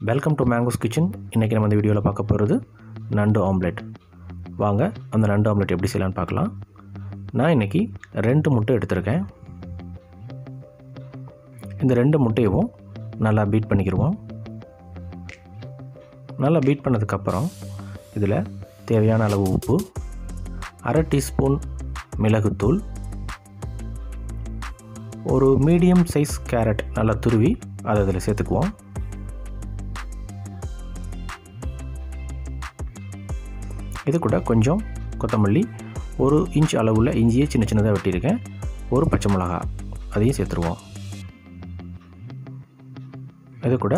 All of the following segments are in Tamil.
Welcome to mangoes kitchen. இன்றைக்கி நம்ம இந்த வீடியோவில் பார்க்க போகிறது நண்டு ஆம்லெட். வாங்க அந்த நண்டு ஆம்லெட் எப்படி செய்யலான்னு பார்க்கலாம். நான் இன்றைக்கி 2 முட்டை எடுத்திருக்கேன். இந்த 2 முட்டையவும் நல்லா பீட் பண்ணிக்கிடுவோம். நல்லா பீட் பண்ணதுக்கப்புறம் இதில் தேவையான அளவு உப்பு, 1/2 டீஸ்பூன் மிளகுத்தூள், ஒரு மீடியம் சைஸ் கேரட் நல்லா துருவி அதை அதில் சேர்த்துக்குவோம். இது கூட கொஞ்சம் கொத்தமல்லி, 1 இன்ச் அளவுள்ள இஞ்சியை சின்ன சின்னதாக வெட்டியிருக்கேன், ஒரு பச்சை மிளகா அதையும் சேர்த்துருவோம். இது கூட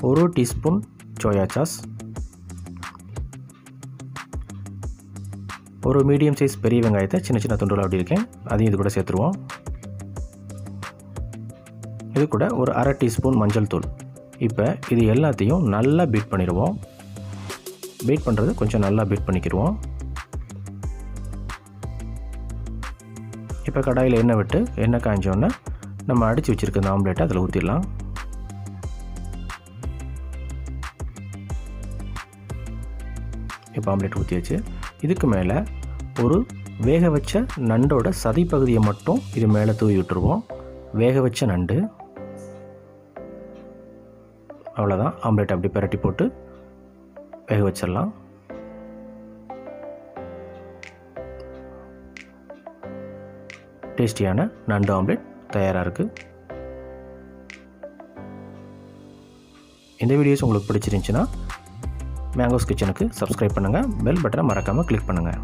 1 டீஸ்பூன் சோயா சாஸ், ஒரு மீடியம் சைஸ் பெரிய வெங்காயத்தை சின்ன சின்ன துண்டுகள் வெட்டியிருக்கேன், அதையும் இது கூட சேர்த்துருவோம். இது கூட ஒரு 1/2 டீஸ்பூன் மஞ்சள் தூள். இப்போ இது எல்லாத்தையும் நல்லா பீட் பண்ணிடுவோம். பீட் பண்ணுறது கொஞ்சம் நல்லா பீட் பண்ணிக்கிடுவோம். இப்போ கடாயில் எண்ணெய் விட்டு எண்ணெய் காய்ஞ்சோன்னே நம்ம அடித்து வச்சுருக்க இந்த ஆம்லேட்டை அதில் ஊற்றிடலாம். இப்போ ஆம்லேட் ஊற்றியாச்சு. இதுக்கு மேலே ஒரு வேக வச்ச நண்டோட சதை பகுதியை மட்டும் இது மேலே தூவி விட்டுருவோம். வேக வச்ச நண்டு அவ்வளோதான். ஆம்லேட் அப்படி பிரட்டி போட்டு வேக வச்சிடலாம். டேஸ்டியான நண்டு ஆம்லேட் தயாராக இருக்குது. இந்த வீடியோஸ் உங்களுக்கு பிடிச்சிருந்துச்சுன்னா மேங்கோஸ் கிச்சனுக்கு சப்ஸ்கிரைப் பண்ணுங்கள். பெல் பட்டனை மறக்காமல் கிளிக் பண்ணுங்கள்.